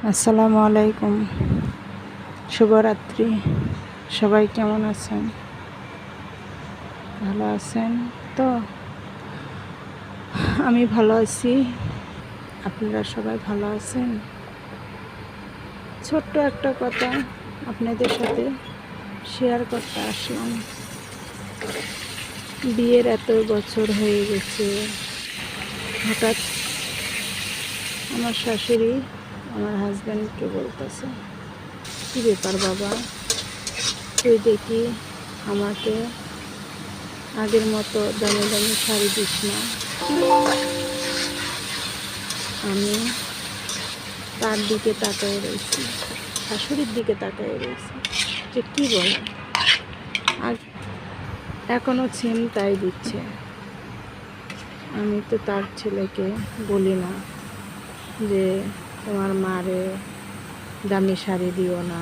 আসসালামু আলাইকুম, শুভরাত্রি। সবাই কেমন আছেন? ভালো আছেন তো? আমি ভালো আছি। আপনারা সবাই ভালো আছেন? ছোট্ট একটা কথা আপনাদের সাথে শেয়ার করতে আসলাম। বিয়ের এত বছর হয়ে গেছে, হঠাৎ আমার শাশুড়ি আমার হাজব্যান্ডকে বলতেছে, কী ব্যাপার বাবা, তুই দেখি আমাকে আগের মতো দামি দামি শাড়ি দিস না। আমি তার দিকে তাকিয়ে রয়েছি, শাশুড়ির দিকে তাকিয়ে রয়েছি যে কী বলে, আর এখনও সেম তাই দিচ্ছে। আমি তো তার ছেলেকে বলি না যে তোমার মারে দামি শাড়ি দিও না,